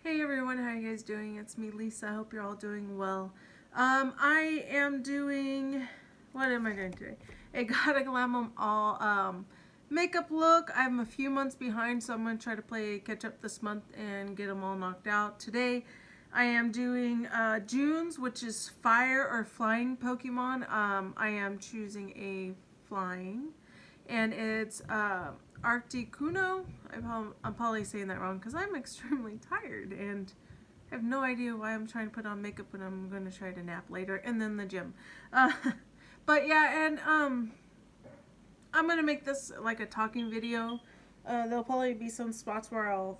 Hey everyone, how you guys doing? It's me, Lisa. I hope you're all doing well. I am doing, what am I doing today? I got a glam all makeup look. I'm a few months behind, so I'm going to try to play catch up this month and get them all knocked out. Today, I am doing June's, which is fire or flying Pokemon. I am choosing a flying, and it's Articuno. I'm probably saying that wrong because I'm extremely tired and I have no idea why I'm trying to put on makeup when I'm going to try to nap later and then the gym. Uh, but yeah, and I'm going to make this like a talking video. There'll probably be some spots where I'll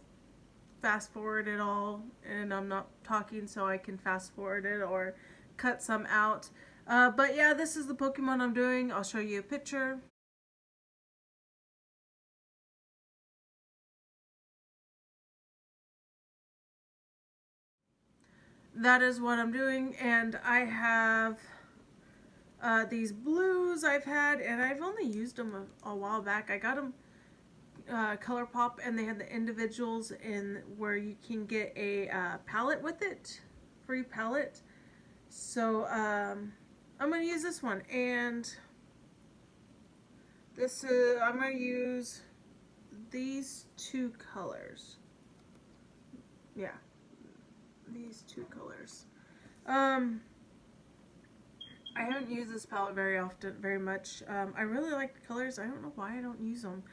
fast forward it all and I'm not talking so I can fast forward it or cut some out. But yeah, this is the Pokemon I'm doing. I'll show you a picture. That is what I'm doing, and I have these blues I've had, and I've only used them a while back. I got them ColourPop, and they had the individuals in where you can get a palette with it, free palette. So I'm gonna use this one, and this is I'm gonna use these two colors. Yeah, these two colors. Um, I haven't used this palette very much. I really like the colors. I don't know why I don't use them.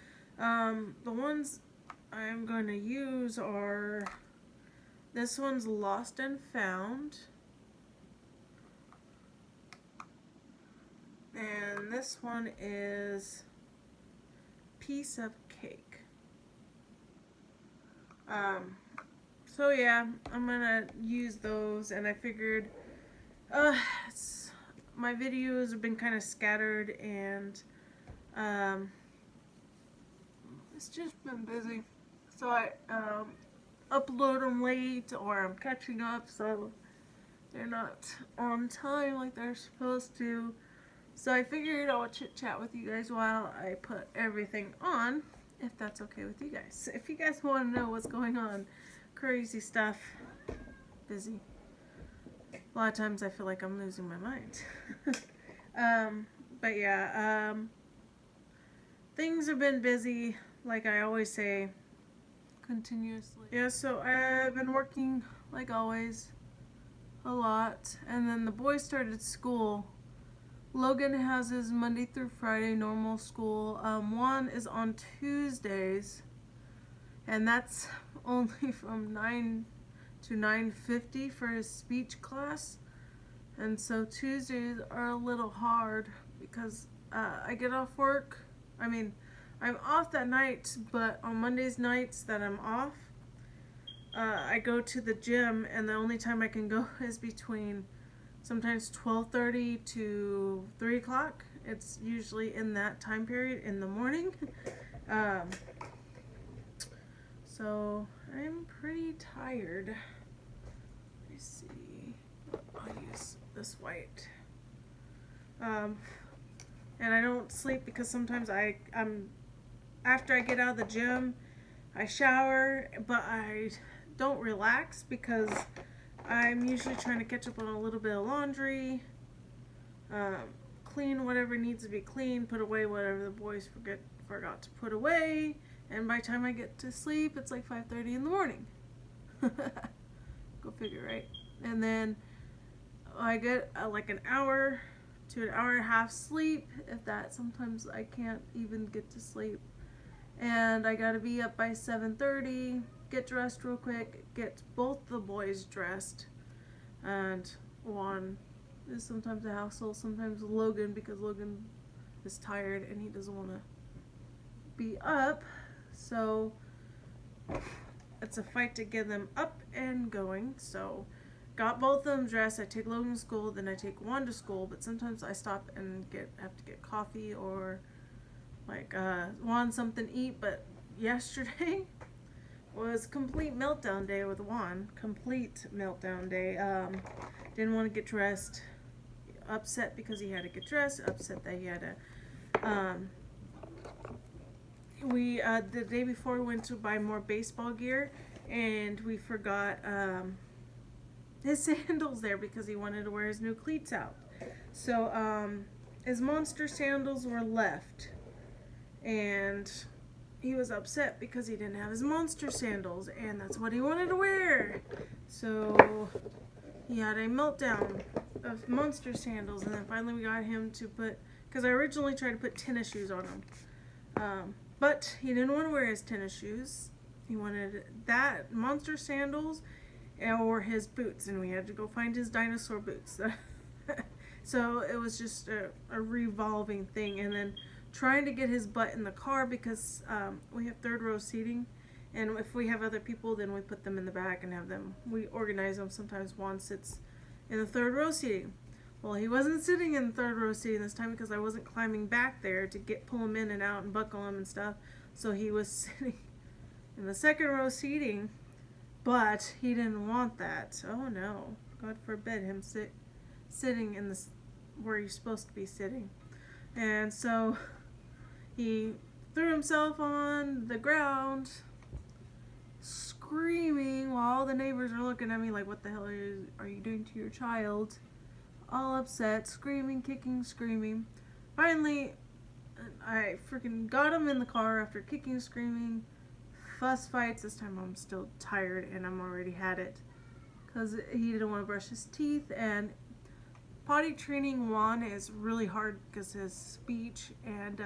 The ones I'm going to use are, this one's Lost and Found. And this one is Piece of Cake. So yeah, I'm gonna use those, and I figured, my videos have been kind of scattered, and it's just been busy. So I upload them late, or I'm catching up, so they're not on time like they're supposed to. So I figured I'll chit chat with you guys while I put everything on, if that's okay with you guys. If you guys want to know what's going on, crazy stuff, busy. A lot of times I feel like I'm losing my mind. But yeah, things have been busy, like I always say, continuously. Yeah, so I've been working, like always, a lot. And then the boys started school. Logan has his Monday through Friday normal school. Juan is on Tuesdays, and that's only from 9 to 9:50 for his speech class. And so Tuesdays are a little hard because I get off work. I mean, I'm off that night, but on Mondays nights that I'm off, I go to the gym, and the only time I can go is between sometimes 12:30 to 3 o'clock. It's usually in that time period in the morning. So I'm pretty tired. Let me see. I'll use this white. And I don't sleep because sometimes I'm after I get out of the gym, I shower, but I don't relax because I'm usually trying to catch up on a little bit of laundry, clean whatever needs to be cleaned, put away whatever the boys forgot to put away, and by the time I get to sleep, it's like 5:30 in the morning. Go figure, right? And then I get like an hour to an hour and a half sleep, if that. Sometimes I can't even get to sleep. And I gotta be up by 7:30, get dressed real quick, get both the boys dressed. And Juan is sometimes a hassle, sometimes Logan, because Logan is tired and he doesn't want to be up. So it's a fight to get them up and going. So got both of them dressed. I take Logan to school, then I take Juan to school, but sometimes I stop and have to get coffee or like Juan something to eat. But yesterday was complete meltdown day with Juan. Complete meltdown day. Didn't want to get dressed. Upset because he had to get dressed. Upset that he had to. We the day before we went to buy more baseball gear, and we forgot his sandals there because he wanted to wear his new cleats out. So his monster sandals were left, and he was upset because he didn't have his monster sandals, and that's what he wanted to wear. So he had a meltdown of monster sandals, and then finally we got him to put, because I originally tried to put tennis shoes on him, but he didn't want to wear his tennis shoes. He wanted that monster sandals or his boots, and we had to go find his dinosaur boots. So it was just a revolving thing, and then trying to get his butt in the car because we have third row seating, and if we have other people, then we put them in the back and have them, we organize them. Sometimes Juan sits in the third row seating. Well, he wasn't sitting in the third row seating this time because I wasn't climbing back there to pull him in and out and buckle him and stuff. So he was sitting in the second row seating, but he didn't want that. Oh no, God forbid him sitting in this where you're supposed to be sitting. And so he threw himself on the ground, screaming while all the neighbors are looking at me like, what the hell are you doing to your child? All upset, screaming, kicking, screaming. Finally, I freaking got him in the car after kicking, screaming, fuss fights. This time I'm still tired and I'm already had it because he didn't want to brush his teeth. And potty training Juan is really hard because his speech and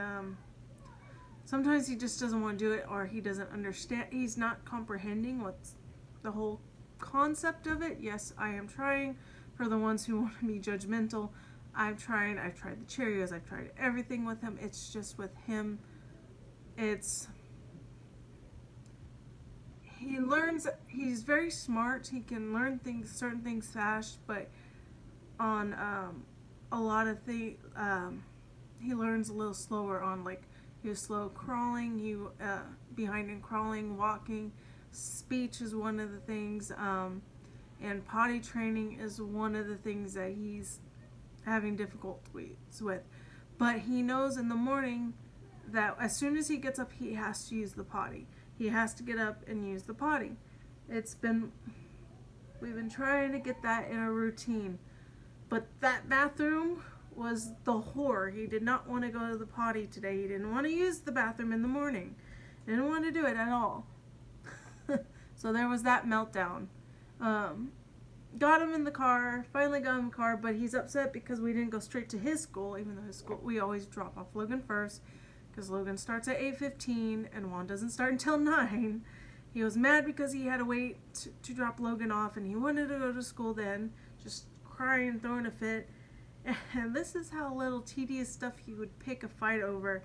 sometimes he just doesn't want to do it, or he doesn't understand. He's not comprehending what's the whole concept of it. Yes, I am trying. For the ones who want to be judgmental, I've tried the Cheerios, I've tried everything with him. It's just with him, he learns, he's very smart, he can learn certain things fast, but on a lot of things, he learns a little slower on, like, he was slow crawling, behind in crawling, walking, speech is one of the things, and potty training is one of the things that he's having difficulties with. But he knows in the morning that as soon as he gets up, he has to use the potty. He has to get up and use the potty. We've been trying to get that in a routine. But that bathroom was the horror. He did not want to go to the potty today. He didn't want to use the bathroom in the morning. Didn't want to do it at all. So there was that meltdown. Got him in the car, finally got him in the car, but he's upset because we didn't go straight to his school, even though his school, we always drop off Logan first, because Logan starts at 8:15 and Juan doesn't start until 9. He was mad because he had to wait to drop Logan off, and he wanted to go to school then, just crying, throwing a fit. And this is how little tedious stuff he would pick a fight over.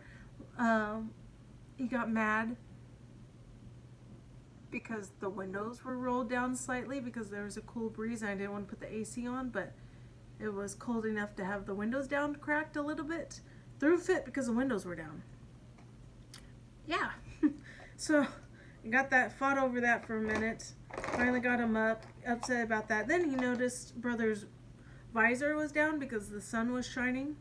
He got mad because the windows were rolled down slightly because there was a cool breeze and I didn't want to put the AC on, but it was cold enough to have the windows down cracked a little bit. Threw a fit because the windows were down. Yeah. So I fought over that for a minute. Finally got him upset about that. Then he noticed brother's visor was down because the sun was shining,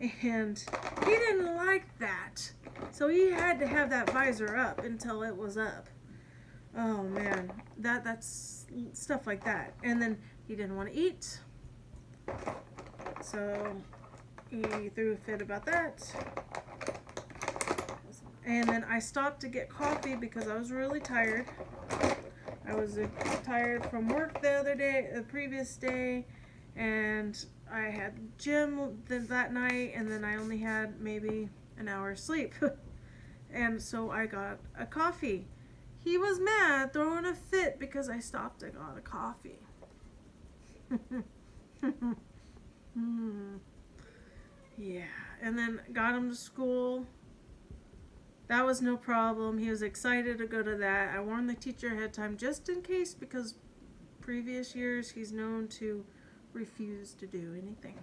and he didn't like that. So he had to have that visor up until it was up. Oh man, that's stuff like that. And then he didn't want to eat, so he threw a fit about that. And then I stopped to get coffee because I was really tired. I was tired from work the previous day, and I had gym that night, and then I only had maybe an hour's sleep. And so I got a coffee. He was mad, throwing a fit because I stopped and got a coffee. Yeah, and then got him to school. That was no problem. He was excited to go to that. I warned the teacher ahead of time just in case, because previous years he's known to refuse to do anything.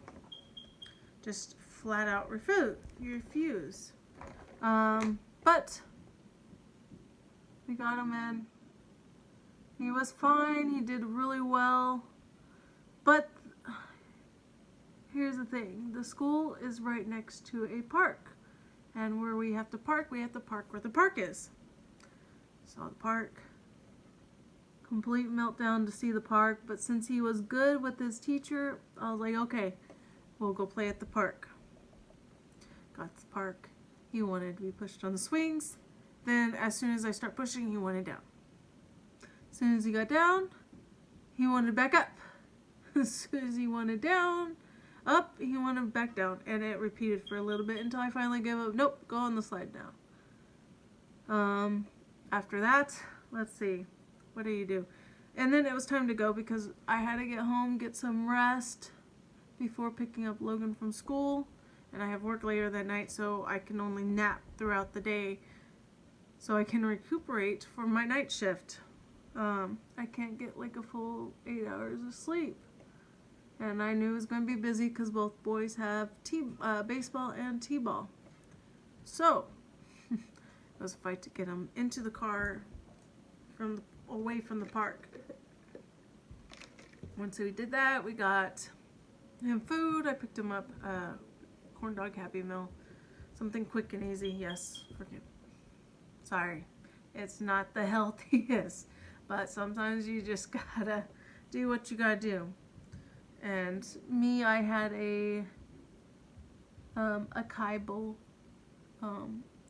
Just flat out refuse. But we got him in. He was fine. He did really well. But here's the thing. The school is right next to a park. And where we have to park where the park is. So the park complete meltdown to see the park, but since he was good with his teacher, I was like, okay, we'll go play at the park. Got to the park. He wanted to be pushed on the swings. Then as soon as I start pushing, he wanted down. As soon as he got down, he wanted back up. As soon as he wanted down, up, he wanted back down. And it repeated for a little bit until I finally gave up. Nope, go on the slide now. After that, let's see. What do you do? And then it was time to go because I had to get home, get some rest before picking up Logan from school. And I have work later that night, so I can only nap throughout the day so I can recuperate for my night shift. I can't get like a full 8 hours of sleep. And I knew it was going to be busy because both boys have baseball and t-ball. So, it was a fight to get them into the car away from the park. Once we did that, we got him food. I picked him up corn dog Happy Meal. Something quick and easy. Yes, forgive. Sorry. It's not the healthiest. But sometimes you just gotta do what you gotta do. And me, I had a acai bowl,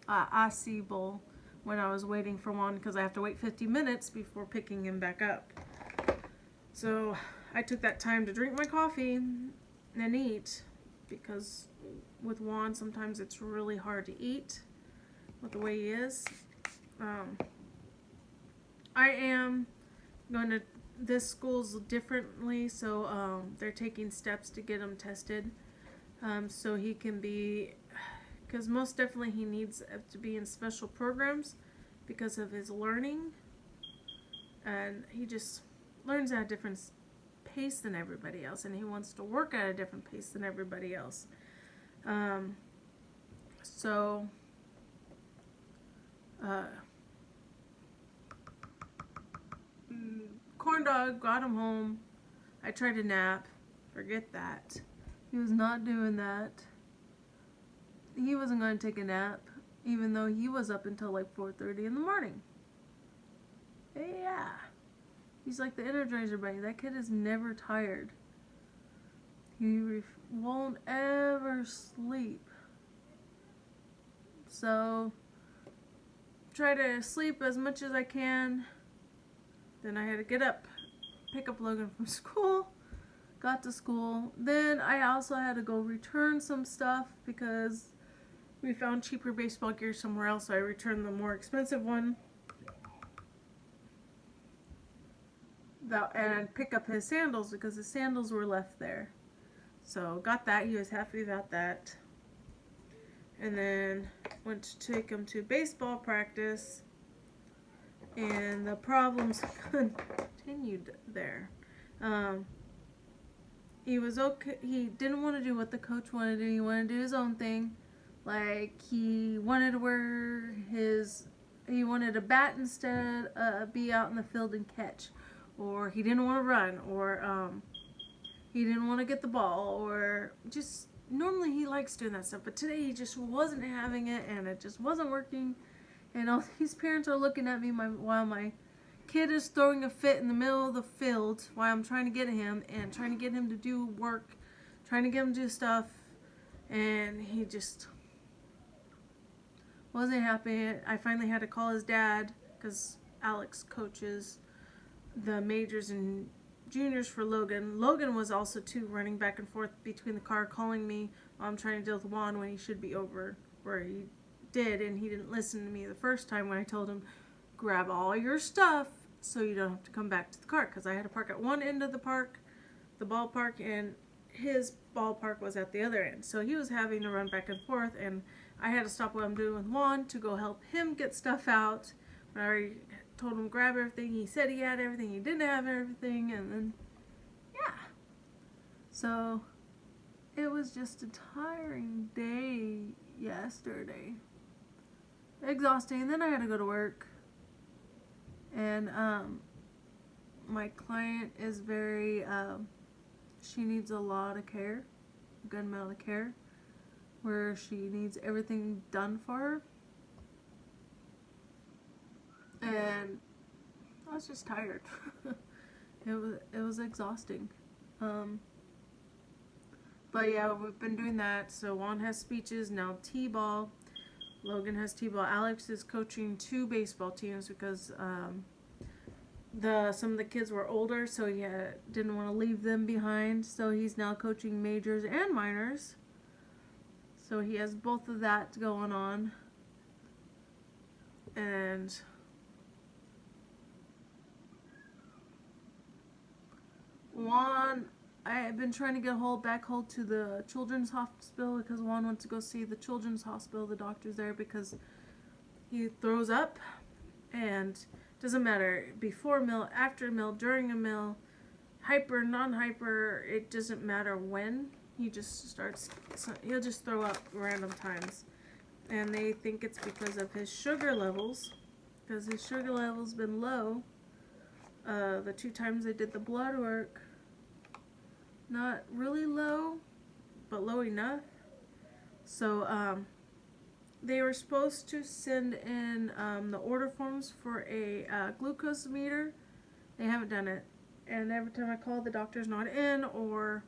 acai bowl when I was waiting for one because I have to wait 50 minutes before picking him back up. So I took that time to drink my coffee and eat because with Juan sometimes it's really hard to eat with the way he is. I am going to, this school's differently, so they're taking steps to get him tested so he can be, because most definitely he needs to be in special programs because of his learning, and he just learns at a different pace than everybody else, and he wants to work at a different pace than everybody else. Corn dog got him home. I tried to nap. Forget that. He was not doing that. He wasn't going to take a nap, even though he was up until like 4:30 in the morning. Yeah. He's like the Energizer Bunny. That kid is never tired. He won't ever sleep. So, try to sleep as much as I can. Then I had to get up, pick up Logan from school, got to school. Then I also had to go return some stuff because we found cheaper baseball gear somewhere else, so I returned the more expensive one. And pick up his sandals because his sandals were left there. So got that, he was happy about that. And then went to take him to baseball practice. And the problems continued there. He was okay. He didn't want to do what the coach wanted to do. He wanted to do his own thing. Like he wanted to wear he wanted a bat instead, be out in the field and catch. Or he didn't want to run. Or he didn't want to get the ball. Or just, normally he likes doing that stuff. But today he just wasn't having it and it just wasn't working. And all these parents are looking at me while my kid is throwing a fit in the middle of the field while I'm trying to get him and trying to get him to do work, trying to get him to do stuff. And he just wasn't happy. I finally had to call his dad because Alex coaches the majors and juniors for Logan. Logan was also too running back and forth between the car calling me while I'm trying to deal with Juan when he should be over where he did, and he didn't listen to me the first time when I told him grab all your stuff so you don't have to come back to the car because I had to park at one end of the park, the ballpark, and his ballpark was at the other end. So he was having to run back and forth, and I had to stop what I'm doing with Juan to go help him get stuff out. When I already told him grab everything, he said he had everything, he didn't have everything, and then yeah. So it was just a tiring day yesterday. Exhausting. And then I had to go to work, and my client is very she needs a lot of care, a good amount of care, where she needs everything done for her. And I was just tired. It was exhausting. But yeah, we've been doing that. So Juan has speeches, now T-ball. Logan has T-ball. Alex is coaching 2 baseball teams because some of the kids were older, so he didn't want to leave them behind. So he's now coaching majors and minors. So he has both of that going on. And Juan, I've been trying to get back hold to the children's hospital because Juan wants to go see the children's hospital, the doctors there, because he throws up, and doesn't matter, before a meal, after a meal, during a meal, hyper, non-hyper, it doesn't matter when, he'll just throw up random times. And they think it's because of his sugar levels, because his sugar level's been low. The 2 times they did the blood work, not really low, but low enough. So they were supposed to send in the order forms for a glucose meter. They haven't done it, and every time I call, the doctor's not in, or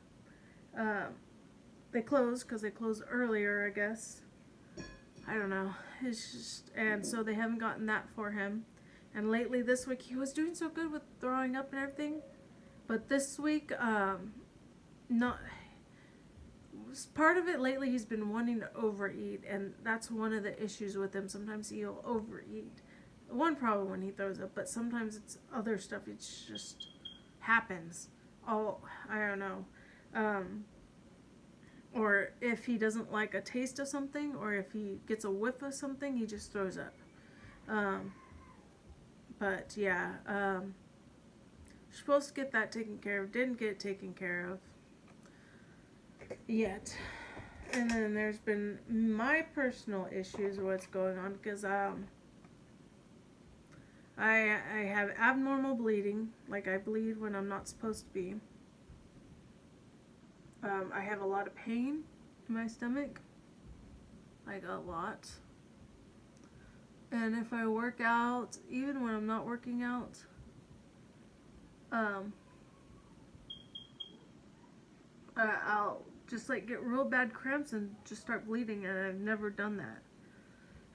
they close because they closed earlier, I guess. I don't know. It's just, and so they haven't gotten that for him. And lately, this week, he was doing so good with throwing up and everything. But this week, not part of it lately, he's been wanting to overeat. And that's one of the issues with him. Sometimes he'll overeat. One problem when he throws up, but sometimes it's other stuff. It just happens. Oh, I don't know. Or if he doesn't like a taste of something, or if he gets a whiff of something, he just throws up. But yeah, supposed to get that taken care of. Didn't get it taken care of yet. And then there's been my personal issues, what's going on, because I have abnormal bleeding, like I bleed when I'm not supposed to be. I have a lot of pain in my stomach, like a lot. And if I work out, even when I'm not working out, I'll just like get real bad cramps and just start bleeding, and I've never done that.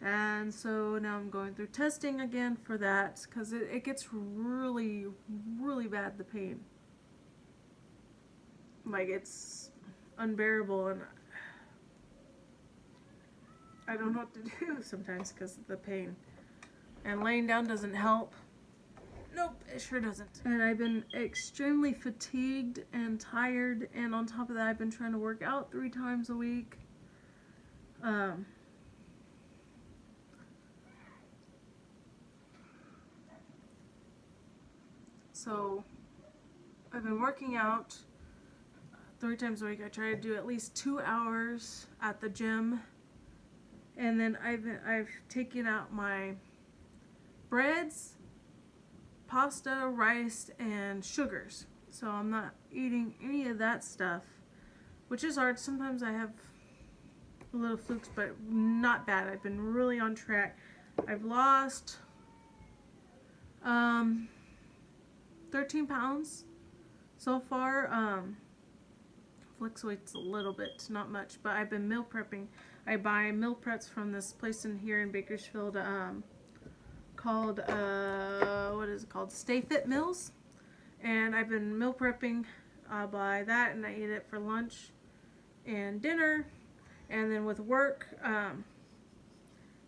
And so now I'm going through testing again for that, because it gets really, really bad, the pain. Like, it's unbearable, and I don't know what to do sometimes because of the pain. And laying down doesn't help. Nope, it sure doesn't. And I've been extremely fatigued and tired, and on top of that, I've been trying to work out 3 times a week. So I've been working out 3 times a week. I try to do at least 2 hours at the gym, and then I've taken out my breads, pasta, rice, and sugars. So I'm not eating any of that stuff, which is hard. Sometimes I have a little flukes, but not bad. I've been really on track. I've lost 13 pounds so far. Fluctuates a little bit, not much, but I've been meal prepping. I buy meal preps from this place in here in Bakersfield called what is it called? Stay Fit Meals. And I've been meal prepping. I buy that and I eat it for lunch and dinner. And then with work,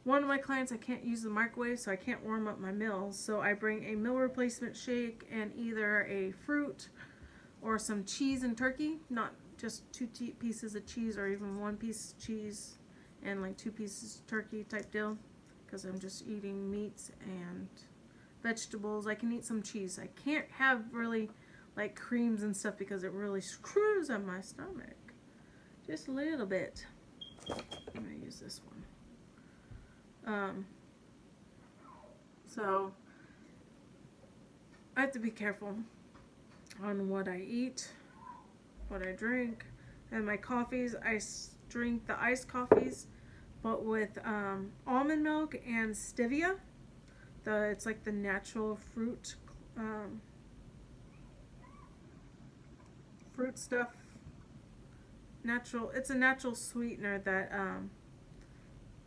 one of my clients, I can't use the microwave, so I can't warm up my meals. So I bring a meal replacement shake and either a fruit or some cheese and turkey, not just 2 pieces of cheese, or even 1 piece of cheese and like 2 pieces of turkey type deal, because I'm just eating meats and vegetables. I can eat some cheese. I can't have really like creams and stuff because it really screws up my stomach just a little bit. I'm gonna use this one. So I have to be careful on what I eat, what I drink, and my coffees. I drink the iced coffees, but with almond milk and stevia. It's like the natural fruit um, fruit stuff. Natural. It's a natural sweetener that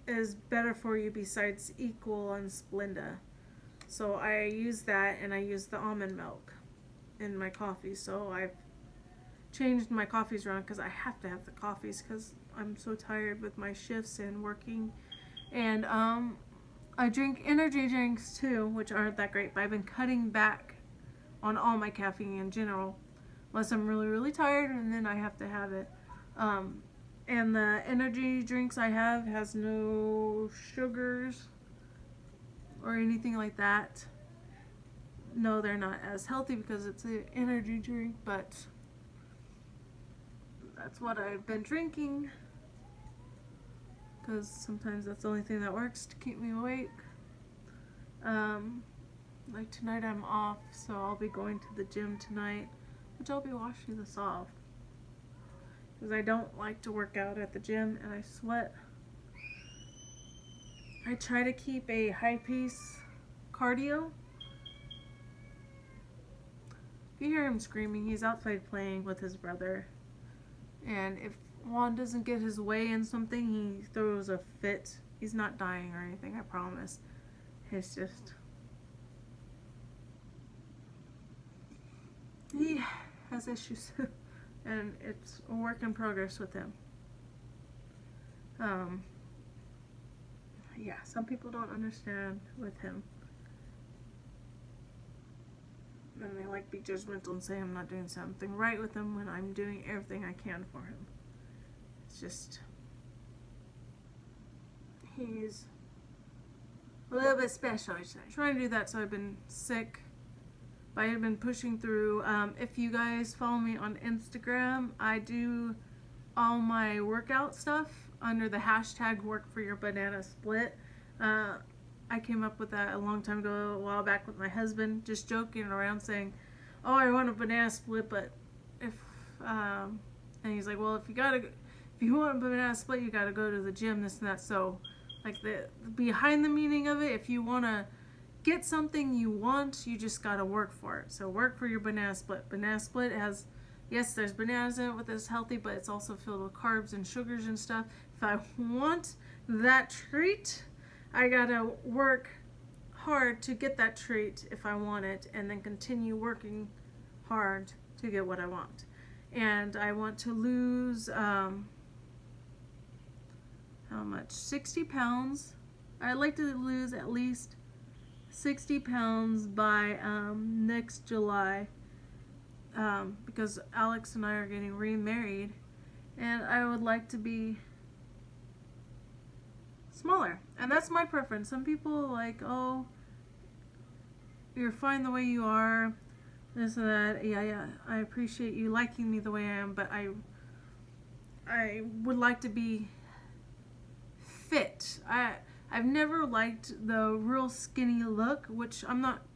is better for you besides Equal and Splenda. So I use that, and I use the almond milk in my coffee. So I've changed my coffees around because I have to have the coffees because I'm so tired with my shifts and working. And I drink energy drinks too, which aren't that great, but I've been cutting back on all my caffeine in general, unless I'm really, really tired, and then I have to have it. And the energy drinks I have has no sugars or anything like that. No, they're not as healthy because it's an energy drink, but that's what I've been drinking because sometimes that's the only thing that works to keep me awake. Like tonight I'm off, so I'll be going to the gym tonight, which I'll be washing this off because I don't like to work out at the gym and I sweat. I try to keep a high pace cardio. If you hear him screaming, he's outside playing with his brother. And if Juan doesn't get his way in something, he throws a fit. He's not dying or anything, I promise. It's just... he has issues. And it's a work in progress with him. Yeah, some people don't understand with him. And they like be judgmental and say I'm not doing something right with him when I'm doing everything I can for him. It's just, he's a little bit special. I'm trying to do that, so I've been sick. But I've been pushing through. If you guys follow me on Instagram, I do all my workout stuff under the hashtag #WorkForYourBananaSplit. I came up with that a long time ago, a while back with my husband, just joking around saying, oh, I want a banana split, but if, and he's like, well, if you want a banana split, you gotta go to the gym, this and that. So, like, the behind the meaning of it, if you wanna get something you want, you just gotta work for it. So work for your banana split. Banana split has, yes, there's bananas in it with it's healthy, but it's also filled with carbs and sugars and stuff. If I want that treat, I gotta work hard to get that treat if I want it, and then continue working hard to get what I want. And I want to lose, how much? 60 pounds. I'd like to lose at least 60 pounds by next July, because Alex and I are getting remarried, and I would like to be smaller. And that's my preference. Some people like, oh, you're fine the way you are, this and that. Yeah, I appreciate you liking me the way I am, but I would like to be fit. I've never liked the real skinny look, which I'm not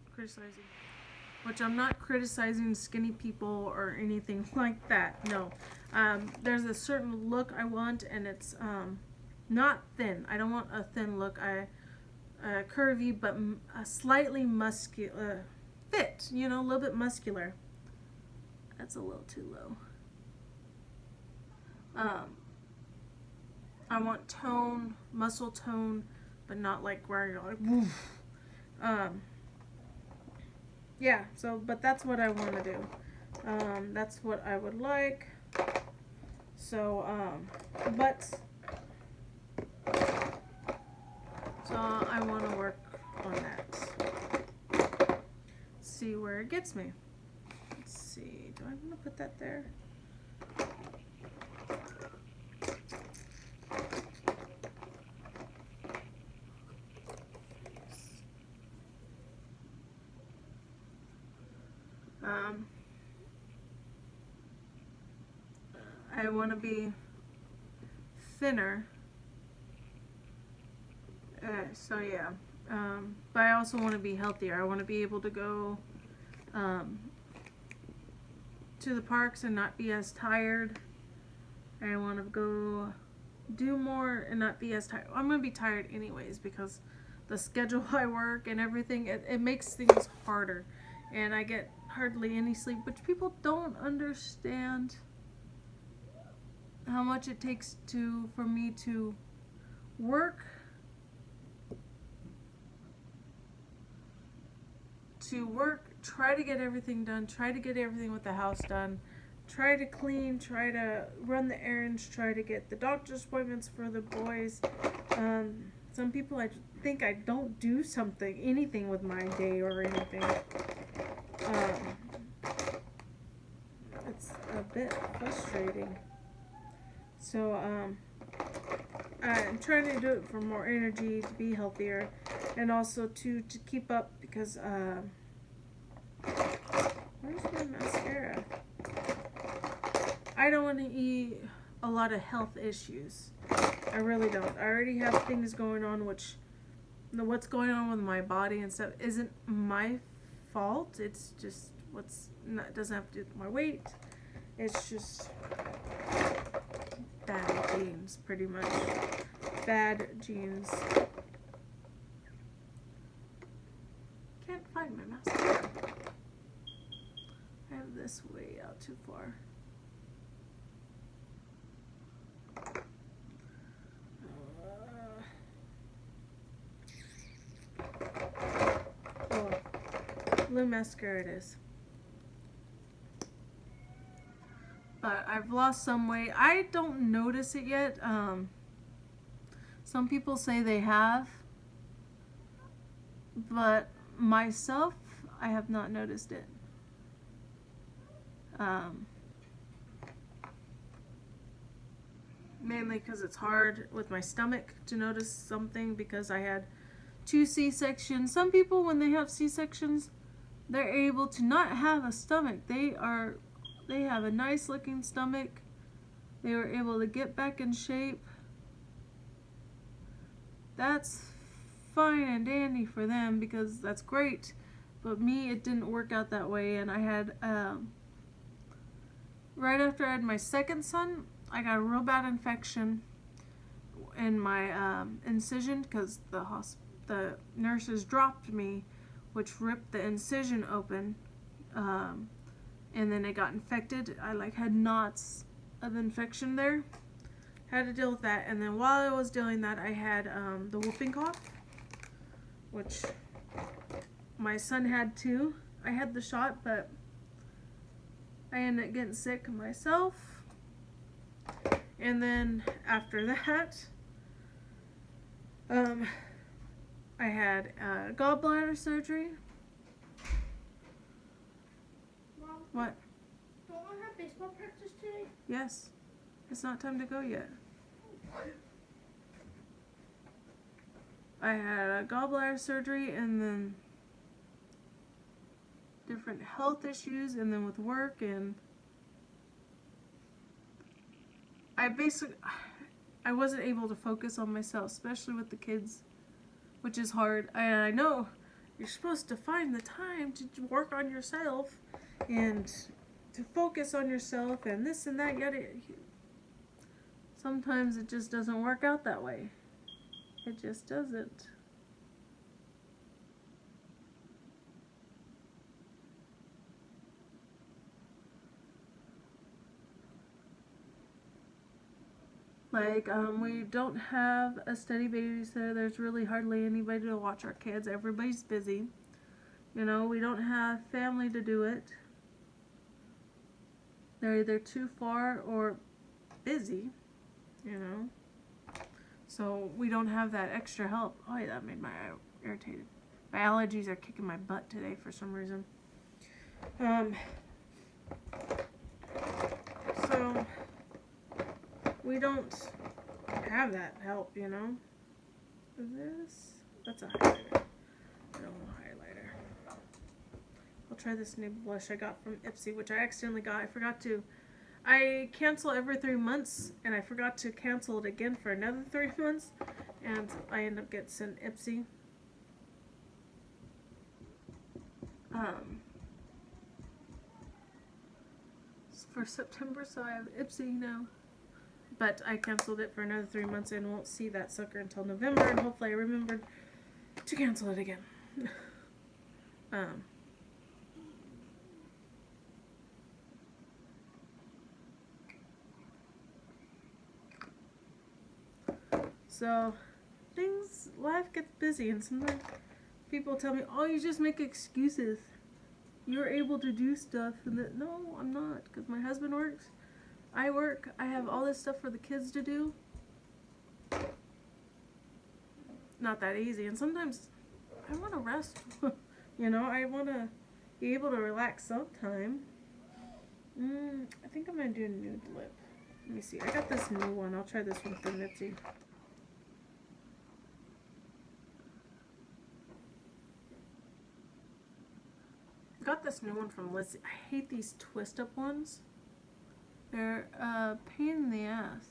criticizing skinny people or anything like that. No. There's a certain look I want, and it's not thin. I don't want a thin look. Curvy, but a slightly muscular fit, a little bit muscular. That's a little too low. I want tone, muscle tone, but not like where you're like, woof. Yeah, so, but that's what I want to do. That's what I would like. So, so I want to work on that. See where it gets me. Let's see, do I want to put that there? I want to be thinner. So yeah. But I also want to be healthier. I want to be able to go to the parks and not be as tired. I want to go do more and not be as tired. I'm going to be tired anyways because the schedule I work and everything, it makes things harder. and I get hardly any sleep, which people don't understand how much it takes for me to work, try to get everything done, try to get everything with the house done, try to clean, try to run the errands, try to get the doctor's appointments for the boys. Some people, I think I don't do anything with my day or anything. It's a bit frustrating. So, I'm trying to do it for more energy, to be healthier, and also to keep up because, where's my mascara? I don't want to eat a lot of health issues. I really don't. I already have things going on, which what's going on with my body and stuff isn't my fault. It's just it doesn't have to do with my weight. It's just bad genes, pretty much. Bad genes. Can't find my mascara. I have this way out too far. Blue mascara it is. But I've lost some weight. I don't notice it yet. Some people say they have, but myself, I have not noticed it. Mainly because it's hard with my stomach to notice something because I had 2 C-sections. Some people, when they have C-sections, they're able to not have a stomach. They have a nice looking stomach. They were able to get back in shape. That's fine and dandy for them because that's great. But me, it didn't work out that way. And I had, right after I had my second son, I got a real bad infection in my incision because the nurses dropped me, which ripped the incision open, and then it got infected. I had knots of infection there. Had to deal with that, and then while I was doing that, I had the whooping cough, which my son had too. I had the shot, but I ended up getting sick myself. And then after that, I had gallbladder surgery. Mom, What? don't I have baseball practice today? Yes. It's not time to go yet. I had a gallbladder surgery and then different health issues and then with work, and I wasn't able to focus on myself, especially with the kids, which is hard. And I know you're supposed to find the time to work on yourself and to focus on yourself and this and that, yet sometimes it just doesn't work out that way. It just doesn't. We don't have a steady babysitter. There's really hardly anybody to watch our kids. Everybody's busy. We don't have family to do it. They're either too far or busy, So we don't have that extra help. Oh, yeah, that made my eye irritated. My allergies are kicking my butt today for some reason. So we don't have that help, That's a highlighter. I don't want a highlighter. I'll try this new blush I got from Ipsy, which I accidentally got. I cancel every 3 months, and I forgot to cancel it again for another 3 months, and I end up getting sent Ipsy. For September, so I have Ipsy now. But I canceled it for another 3 months and won't see that sucker until November, and hopefully I remembered to cancel it again. So life gets busy, and sometimes people tell me, oh, you just make excuses. You're able to do stuff. And no, I'm not, because my husband works. I work. I have all this stuff for the kids to do. Not that easy. And sometimes I want to rest. I want to be able to relax sometime. I think I'm going to do a nude lip. Let me see. I got this new one. I'll try this one for Mitzi. Got this new one from Lizzie. I hate these twist up ones. They're a pain in the ass.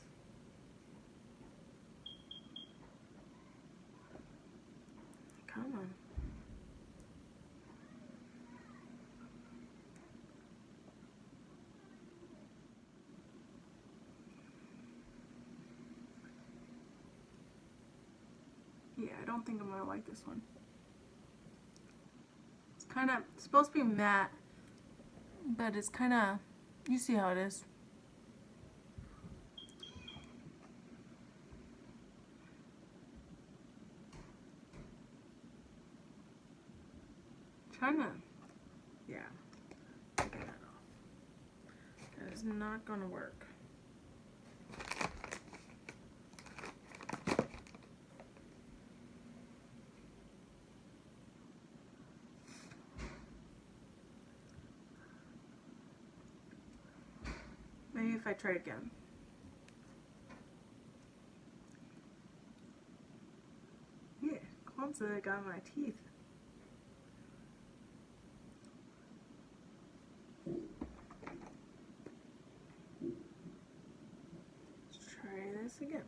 Come on. Yeah, I don't think I'm gonna like this one. It's kind of supposed to be matte, but it's kind of, you see how it is. Trying to, yeah, take that off. That is not gonna work. Maybe if I try again. Yeah, clumps that I got in my teeth. Let's try this again.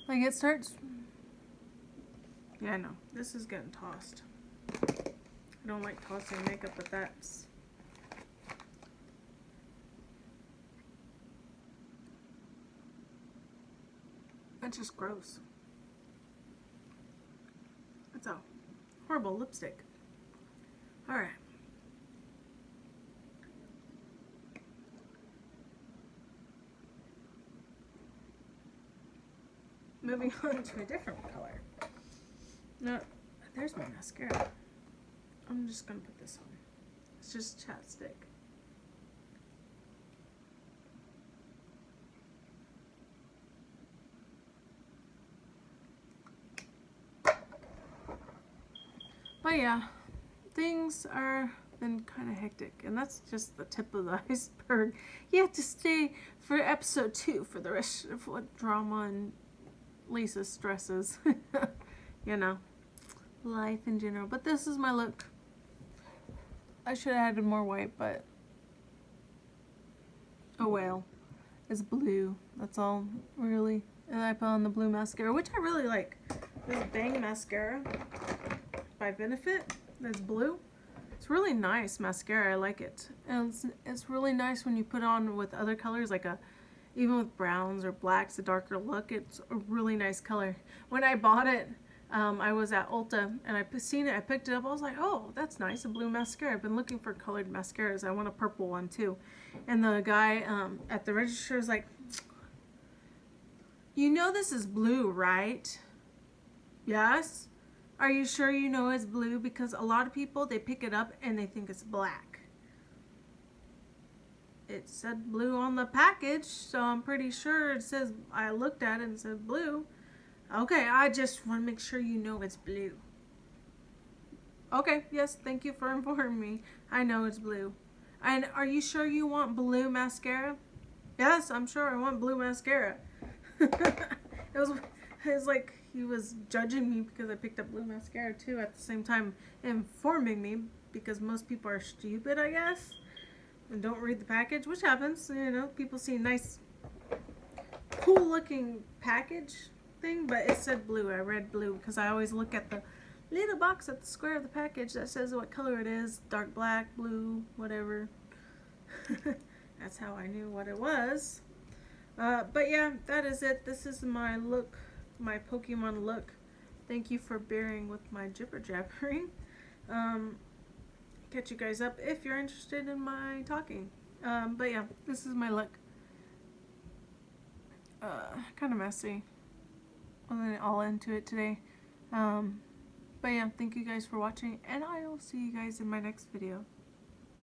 Like it starts. Yeah, I know. This is getting tossed. I don't like tossing makeup, but that's. That's just gross. It's a horrible lipstick. Alright. Moving on to a different color. No, there's my mascara. I'm just gonna put this on. It's just chapstick. But yeah, things are been kind of hectic, and that's just the tip of the iceberg. You have to stay for episode 2 for the rest of what drama and Lisa stresses. Life in general. But this is my look. I should have added more white, but oh well. It's blue. That's all really. And I put on the blue mascara, which I really like. This Bang mascara by Benefit. That's blue. It's really nice mascara. I like it. And it's really nice when you put on with other colors, like even with browns or blacks, a darker look. It's a really nice color. When I bought it, I was at Ulta and I seen it. I picked it up. I was like, oh, that's nice, a blue mascara. I've been looking for colored mascaras. I want a purple one too. And the guy at the register is like, you know this is blue, right? Yes. Are you sure you know it's blue? Because a lot of people, they pick it up and they think it's black. It said blue on the package, so I'm pretty sure it says, I looked at it and it said blue. Okay, I just want to make sure you know it's blue. Okay, yes, thank you for informing me. I know it's blue. And are you sure you want blue mascara? Yes, I'm sure I want blue mascara. It was like he was judging me because I picked up blue mascara too, at the same time informing me, because most people are stupid, I guess, and don't read the package, which happens. You know, people see a nice, cool looking package thing, but it said blue. I read blue because I always look at the little box at the square of the package that says what color it is, dark black, blue, whatever. That's how I knew what it was. But yeah, that is it. This is my look, my Pokemon look. Thank you for bearing with my jibber jabbering. Catch you guys up if you're interested in my talking. But yeah, this is my look. Kind of messy. Wasn't all into it today. But yeah, thank you guys for watching, and I will see you guys in my next video.